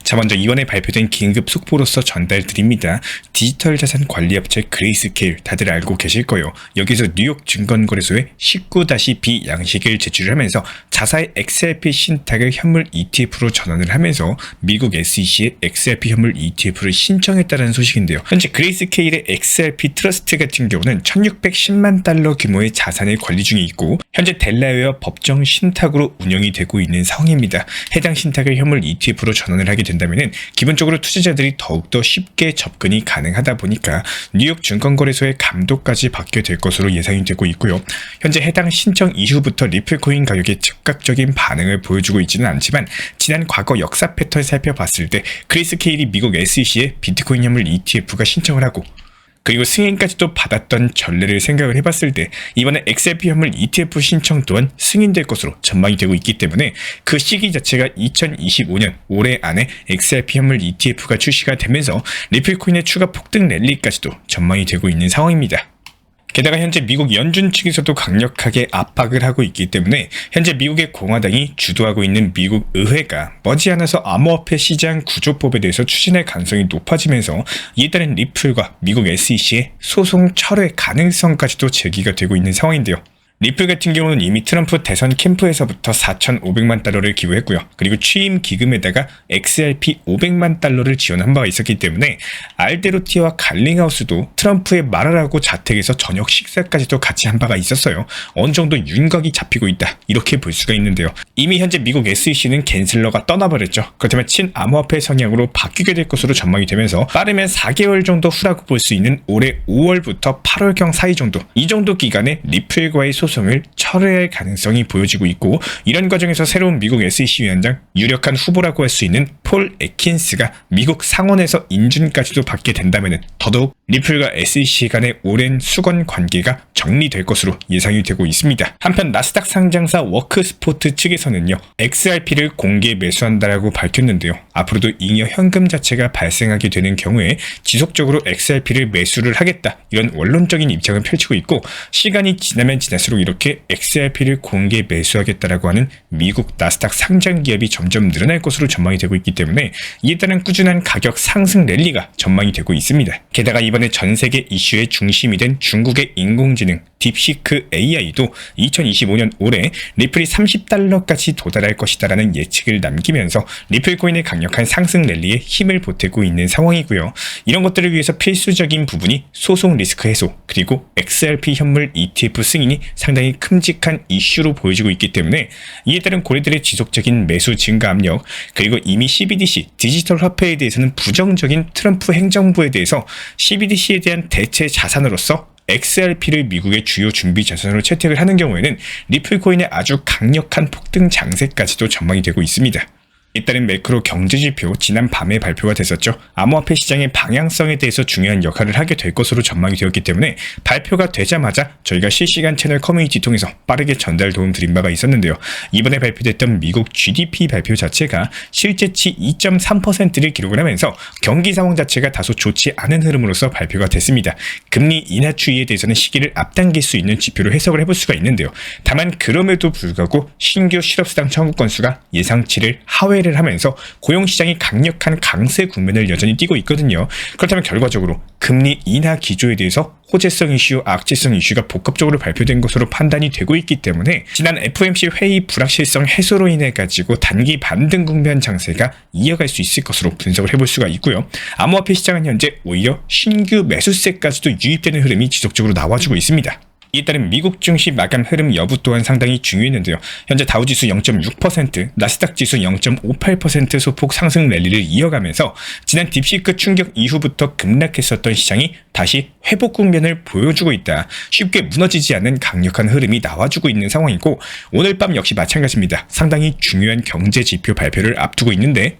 자, 먼저 이번에 발표된 긴급 속보로서 전달드립니다. 디지털 자산 관리업체 그레이스케일 다들 알고 계실 거예요. 여기서 뉴욕 증권거래소에 19-B 양식을 제출하면서 자사의 XRP 신탁을 현물 ETF로 전환을 하면서 미국 SEC에 XRP 현물 ETF를 신청했다는 소식인데요. 현재 그레이스케일의 XRP 트러스트 같은 경우는 1610만 달러 규모의 자산을 관리 중에 있고 현재 델라웨어 법정 신탁으로 운영이 되고 있는 상황입니다. 해당 신탁을 현물 ETF로 전환을 하게 된다면 기본적으로 투자자들이 더욱더 쉽게 접근이 가능하다 보니까 뉴욕 증권거래소의 감독까지 받게 될 것으로 예상이 되고 있고요. 현재 해당 신청 이후부터 리플코인 가격이 즉각적인 반응을 보여주고 있지는 않지만 지난 과거 역사 패턴을 살펴봤을 때 그레이스케일이 미국 SEC에 비트코인 현물 ETF가 신청을 하고 그리고 승인까지도 받았던 전례를 생각을 해봤을 때 이번에 XRP 현물 ETF 신청 또한 승인될 것으로 전망이 되고 있기 때문에 그 시기 자체가 2025년 올해 안에 XRP 현물 ETF가 출시가 되면서 리플코인의 추가 폭등 랠리까지도 전망이 되고 있는 상황입니다. 게다가 현재 미국 연준 측에서도 강력하게 압박을 하고 있기 때문에 현재 미국의 공화당이 주도하고 있는 미국 의회가 머지않아서 암호화폐 시장 구조법에 대해서 추진할 가능성이 높아지면서 이에 따른 리플과 미국 SEC의 소송 철회 가능성까지도 제기가 되고 있는 상황인데요. 리플 같은 경우는 이미 트럼프 대선 캠프에서부터 4,500만 달러를 기부했고요. 그리고 취임 기금에다가 XRP 500만 달러를 지원한 바가 있었기 때문에 알데로티와 갈링하우스도 트럼프의 말하라고 자택에서 저녁 식사까지도 같이 한 바가 있었어요. 어느 정도 윤곽이 잡히고 있다 이렇게 볼 수가 있는데요. 이미 현재 미국 SEC는 갠슬러가 떠나버렸죠. 그렇다면 친암호화폐 성향으로 바뀌게 될 것으로 전망이 되면서 빠르면 4개월 정도 후라고 볼 수 있는 올해 5월부터 8월경 사이 정도 이 정도 기간에 리플과의 소송을 철회할 가능성이 보여지고 있고 이런 과정에서 새로운 미국 SEC 위원장 유력한 후보라고 할 수 있는 폴 애킨스가 미국 상원에서 인준까지도 받게 된다면 더더욱 리플과 SEC 간의 오랜 수건 관계가 정리될 것으로 예상이 되고 있습니다. 한편 나스닥 상장사 워크스포트 측에서는요 XRP를 공개 매수한다라고 밝혔는데요. 앞으로도 잉여 현금 자체가 발생하게 되는 경우에 지속적으로 XRP를 매수를 하겠다 이런 원론적인 입장을 펼치고 있고 시간이 지나면 지날수록 이렇게 XRP를 공개 매수하겠다라고 하는 미국 나스닥 상장 기업이 점점 늘어날 것으로 전망이 되고 있기 때문에 이에 따른 꾸준한 가격 상승 랠리가 전망이 되고 있습니다. 게다가 이번에 전 세계 이슈의 중심이 된 중국의 인공지능 딥시크 AI도 2025년 올해 리플이 $30까지 도달할 것이다라는 예측을 남기면서 리플코인의 강력한 상승 랠리에 힘을 보태고 있는 상황이고요. 이런 것들을 위해서 필수적인 부분이 소송 리스크 해소 그리고 XRP 현물 ETF 승인이 상당히 큼직한 이슈로 보여지고 있기 때문에 이에 따른 고래들의 지속적인 매수 증가 압력 그리고 이미 CBDC 디지털 화폐에 대해서는 부정적인 트럼프 행정부에 대해서 CBDC에 대한 대체 자산으로서 XRP를 미국의 주요 준비 자산으로 채택을 하는 경우에는 리플코인의 아주 강력한 폭등 장세까지도 전망이 되고 있습니다. 잇따른 매크로 경제지표 지난 밤에 발표가 됐었죠. 암호화폐 시장의 방향성에 대해서 중요한 역할을 하게 될 것으로 전망이 되었기 때문에 발표가 되자마자 저희가 실시간 채널 커뮤니티 통해서 빠르게 전달 도움 드린 바가 있었는데요. 이번에 발표됐던 미국 GDP 발표 자체가 실제치 2.3%를 기록을 하면서 경기 상황 자체가 다소 좋지 않은 흐름으로서 발표가 됐습니다. 금리 인하 추이에 대해서는 시기를 앞당길 수 있는 지표로 해석을 해볼 수가 있는데요. 다만 그럼에도 불구하고 신규 실업수당 청구 건수가 예상치를 하회를 하면서 고용시장이 강력한 강세 국면을 여전히 띠고 있거든요. 그렇다면 결과적으로 금리 인하 기조에 대해서 호재성 이슈, 악재성 이슈가 복합적으로 발표된 것으로 판단이 되고 있기 때문에 지난 FOMC 회의 불확실성 해소로 인해 가지고 단기 반등 국면 장세가 이어갈 수 있을 것으로 분석을 해볼 수가 있고요. 암호화폐 시장은 현재 오히려 신규 매수세까지도 유입되는 흐름이 지속적으로 나와주고 있습니다. 이에 따른 미국 증시 마감 흐름 여부 또한 상당히 중요했는데요. 현재 다우지수 0.6%, 나스닥 지수 0.58% 소폭 상승 랠리를 이어가면서 지난 딥시크 충격 이후부터 급락했었던 시장이 다시 회복 국면을 보여주고 있다. 쉽게 무너지지 않는 강력한 흐름이 나와주고 있는 상황이고 오늘 밤 역시 마찬가지입니다. 상당히 중요한 경제 지표 발표를 앞두고 있는데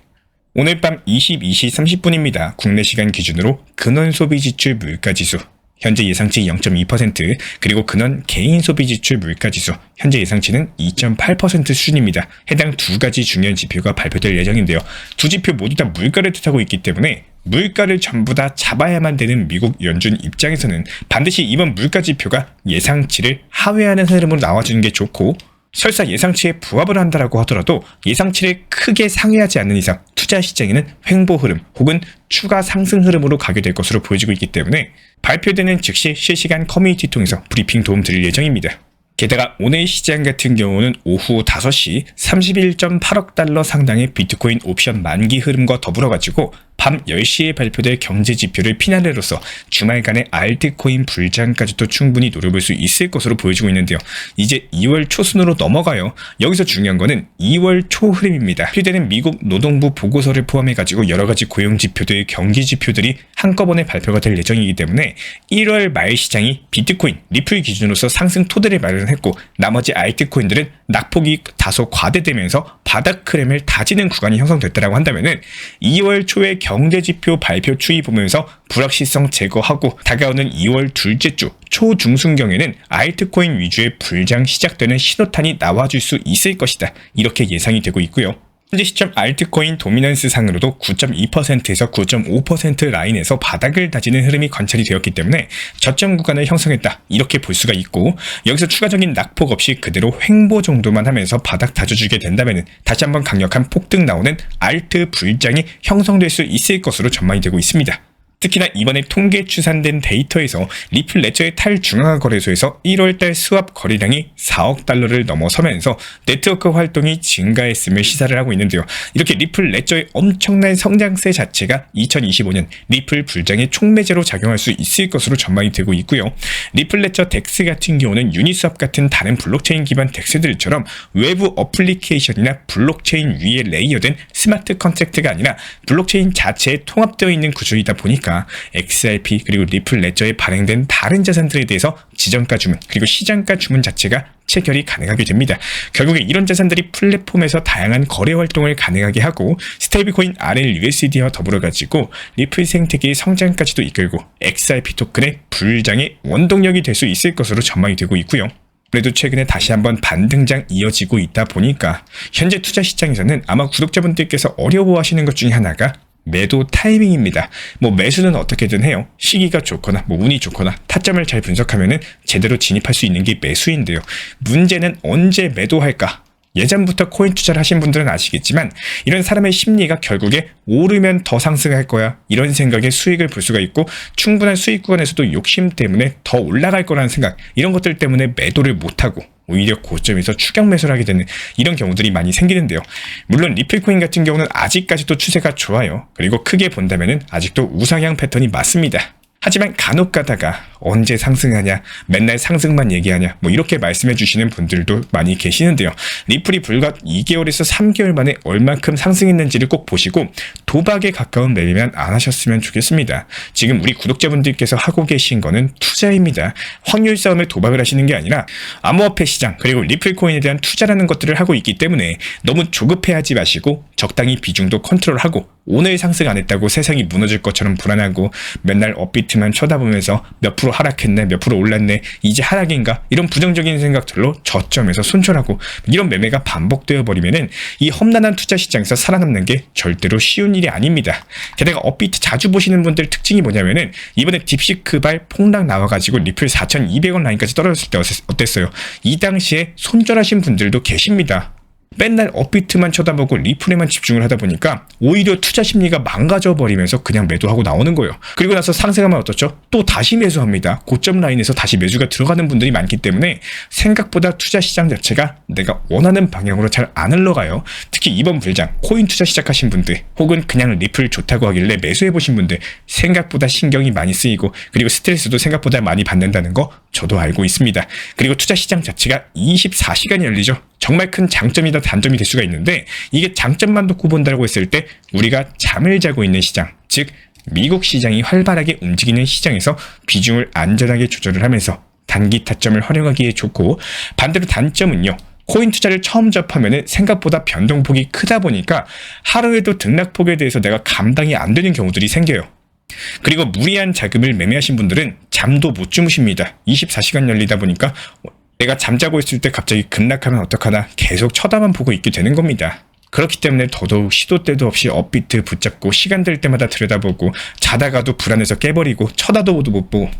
오늘 밤 22시 30분입니다. 국내 시간 기준으로 근원 소비 지출 물가 지수 현재 예상치 0.2% 그리고 근원 개인 소비 지출 물가 지수 현재 예상치는 2.8% 수준입니다. 해당 두 가지 중요한 지표가 발표될 예정인데요. 두 지표 모두 다 물가를 뜻하고 있기 때문에 물가를 전부 다 잡아야만 되는 미국 연준 입장에서는 반드시 이번 물가 지표가 예상치를 하회하는 흐름으로 나와주는 게 좋고 설사 예상치에 부합을 한다라고 하더라도 예상치를 크게 상회하지 않는 이상 투자 시장에는 횡보 흐름 혹은 추가 상승 흐름으로 가게 될 것으로 보여지고 있기 때문에 발표되는 즉시 실시간 커뮤니티 통해서 브리핑 도움 드릴 예정입니다. 게다가 오늘 시장 같은 경우는 오후 5시 31.8억 달러 상당의 비트코인 옵션 만기 흐름과 더불어가지고 밤 10시에 발표될 경제 지표를 피날레로서 주말간의 알트코인 불장까지도 충분히 노려볼 수 있을 것으로 보여지고 있는데요. 이제 2월 초순으로 넘어가요. 여기서 중요한 거는 2월 초 흐름입니다. 필요되는 미국 노동부 보고서를 포함해가지고 여러가지 고용 지표들, 경기 지표들이 한꺼번에 발표가 될 예정이기 때문에 1월 말 시장이 비트코인, 리플 기준으로서 상승 토대를 마련했고 나머지 알트코인들은 낙폭이 다소 과대되면서 바닥 흐름을 다지는 구간이 형성됐다고 한다면은 2월 초에 경제지표 발표 추이 보면서 불확실성 제거하고 다가오는 2월 둘째 주 초중순경에는 알트코인 위주의 불장 시작되는 신호탄이 나와줄 수 있을 것이다. 이렇게 예상이 되고 있고요. 현재 시점 알트코인 도미넌스 상으로도 9.2%에서 9.5% 라인에서 바닥을 다지는 흐름이 관찰이 되었기 때문에 저점 구간을 형성했다. 이렇게 볼 수가 있고 여기서 추가적인 낙폭 없이 그대로 횡보 정도만 하면서 바닥 다져주게 된다면 다시 한번 강력한 폭등 나오는 알트 불장이 형성될 수 있을 것으로 전망이 되고 있습니다. 특히나 이번에 통계 추산된 데이터에서 리플 레저의 탈중앙화 거래소에서 1월달 스왑 거래량이 4억 달러를 넘어서면서 네트워크 활동이 증가했음을 시사를 하고 있는데요. 이렇게 리플 레저의 엄청난 성장세 자체가 2025년 리플 불장의 촉매제로 작용할 수 있을 것으로 전망이 되고 있고요. 리플 레저 덱스 같은 경우는 유니스왑 같은 다른 블록체인 기반 덱스들처럼 외부 어플리케이션이나 블록체인 위에 레이어된 스마트 컨트랙트가 아니라 블록체인 자체에 통합되어 있는 구조이다 보니까 XRP 그리고 리플 레저에 발행된 다른 자산들에 대해서 지정가 주문 그리고 시장가 주문 자체가 체결이 가능하게 됩니다. 결국에 이런 자산들이 플랫폼에서 다양한 거래 활동을 가능하게 하고 스테이블코인 RLUSD와 더불어가지고 리플 생태계의 성장까지도 이끌고 XRP 토큰의 불장의 원동력이 될 수 있을 것으로 전망이 되고 있고요. 그래도 최근에 다시 한번 반등장 이어지고 있다 보니까 현재 투자 시장에서는 아마 구독자분들께서 어려워하시는 것 중에 하나가 매도 타이밍입니다. 매수는 어떻게든 해요. 시기가 좋거나 운이 좋거나 타점을 잘 분석하면은 제대로 진입할 수 있는 게 매수인데요. 문제는 언제 매도할까? 예전부터 코인 투자를 하신 분들은 아시겠지만 이런 사람의 심리가 결국에 오르면 더 상승할 거야 이런 생각에 수익을 볼 수가 있고 충분한 수익 구간에서도 욕심 때문에 더 올라갈 거라는 생각 이런 것들 때문에 매도를 못하고 오히려 고점에서 추격 매수를 하게 되는 이런 경우들이 많이 생기는데요. 물론 리플코인 같은 경우는 아직까지도 추세가 좋아요. 그리고 크게 본다면은 아직도 우상향 패턴이 맞습니다. 하지만 간혹 가다가 언제 상승하냐 맨날 상승만 얘기하냐 이렇게 말씀해 주시는 분들도 많이 계시는데요. 리플이 불과 2개월에서 3개월 만에 얼만큼 상승했는지를 꼭 보시고 도박에 가까운 매매만 안 하셨으면 좋겠습니다. 지금 우리 구독자분들께서 하고 계신 거는 투자입니다. 확률 싸움에 도박을 하시는 게 아니라 암호화폐 시장 그리고 리플코인에 대한 투자라는 것들을 하고 있기 때문에 너무 조급해하지 마시고 적당히 비중도 컨트롤하고 오늘 상승 안 했다고 세상이 무너질 것처럼 불안하고 맨날 업비트만 쳐다보면서 몇 프로 하락했네 몇 프로 올랐네 이제 하락인가 이런 부정적인 생각들로 저점에서 손절하고 이런 매매가 반복되어 버리면은 이 험난한 투자 시장에서 살아남는 게 절대로 쉬운 일이 아닙니다. 게다가 업비트 자주 보시는 분들 특징이 뭐냐면은 이번에 딥시크발 폭락 나와가지고 리플 4,200원 라인까지 떨어졌을 때 어땠어요? 이 당시에 손절하신 분들도 계십니다. 맨날 업비트만 쳐다보고 리플에만 집중을 하다 보니까 오히려 투자 심리가 망가져 버리면서 그냥 매도하고 나오는 거예요. 그리고 나서 상승하면 어떻죠? 또 다시 매수합니다. 고점 라인에서 다시 매수가 들어가는 분들이 많기 때문에 생각보다 투자 시장 자체가 내가 원하는 방향으로 잘 안 흘러가요. 특히 이번 불장 코인 투자 시작하신 분들 혹은 그냥 리플 좋다고 하길래 매수해보신 분들 생각보다 신경이 많이 쓰이고 그리고 스트레스도 생각보다 많이 받는다는 거 저도 알고 있습니다. 그리고 투자 시장 자체가 24시간이 열리죠. 정말 큰 장점이다 단점이 될 수가 있는데 이게 장점만 놓고 본다고 했을 때 우리가 잠을 자고 있는 시장, 즉 미국 시장이 활발하게 움직이는 시장에서 비중을 안전하게 조절을 하면서 단기 타점을 활용하기에 좋고 반대로 단점은요. 코인 투자를 처음 접하면 생각보다 변동폭이 크다 보니까 하루에도 등락폭에 대해서 내가 감당이 안 되는 경우들이 생겨요. 그리고 무리한 자금을 매매하신 분들은 잠도 못 주무십니다. 24시간 열리다 보니까 내가 잠자고 있을 때 갑자기 급락하면 어떡하나 계속 쳐다만 보고 있게 되는 겁니다. 그렇기 때문에 더더욱 시도 때도 없이 업비트 붙잡고 시간 될 때마다 들여다보고 자다가도 불안해서 깨버리고 쳐다도 못 보고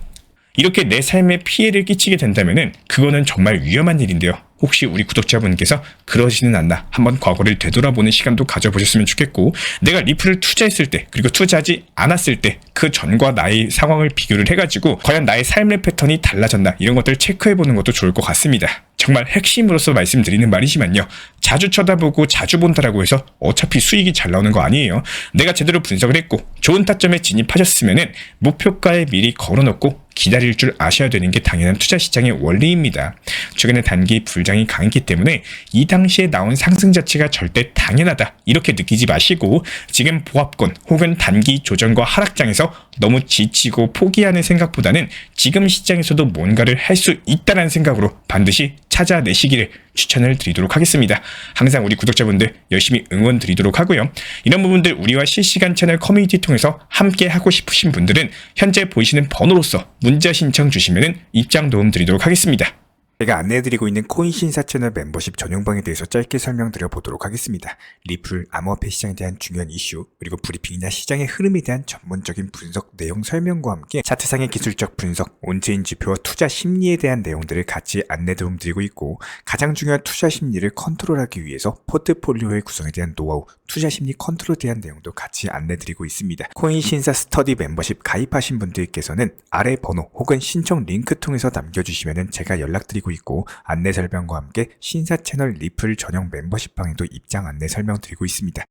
이렇게 내 삶에 피해를 끼치게 된다면 그거는 정말 위험한 일인데요. 혹시 우리 구독자분께서 그러지는 않나 한번 과거를 되돌아보는 시간도 가져보셨으면 좋겠고, 내가 리플을 투자했을 때 그리고 투자하지 않았을 때 그 전과 나의 상황을 비교를 해가지고 과연 나의 삶의 패턴이 달라졌나 이런 것들을 체크해보는 것도 좋을 것 같습니다. 정말 핵심으로서 말씀드리는 말이지만요, 자주 쳐다보고 자주 본다라고 해서 어차피 수익이 잘 나오는 거 아니에요. 내가 제대로 분석을 했고 좋은 타점에 진입하셨으면은 목표가에 미리 걸어놓고 기다릴 줄 아셔야 되는 게 당연한 투자 시장의 원리입니다. 최근에 단기 불장이 강했기 때문에 이 당시에 나온 상승 자체가 절대 당연하다 이렇게 느끼지 마시고, 지금 보합권 혹은 단기 조정과 하락장에서 너무 지치고 포기하는 생각보다는 지금 시장에서도 뭔가를 할 수 있다는 생각으로 반드시 찾아내시기를 추천을 드리도록 하겠습니다. 항상 우리 구독자분들 열심히 응원 드리도록 하고요. 이런 부분들 우리와 실시간 채널 커뮤니티 통해서 함께 하고 싶으신 분들은 현재 보이시는 번호로서 문자 신청 주시면 입장 도움 드리도록 하겠습니다. 제가 안내해드리고 있는 코인 신사 채널 멤버십 전용방에 대해서 짧게 설명드려 보도록 하겠습니다. 리플, 암호화폐 시장에 대한 중요한 이슈, 그리고 브리핑이나 시장의 흐름에 대한 전문적인 분석 내용 설명과 함께 차트상의 기술적 분석, 온체인 지표와 투자 심리에 대한 내용들을 같이 안내 도움 드리고 있고, 가장 중요한 투자 심리를 컨트롤하기 위해서 포트폴리오의 구성에 대한 노하우, 투자 심리 컨트롤에 대한 내용도 같이 안내 드리고 있습니다. 코인 신사 스터디 멤버십 가입하신 분들께서는 아래 번호 혹은 신청 링크 통해서 남겨주시면 제가 연락드리고 있고, 안내 설명과 함께 신사 채널 리플 전용 멤버십 방에도 입장 안내 설명드리고 있습니다.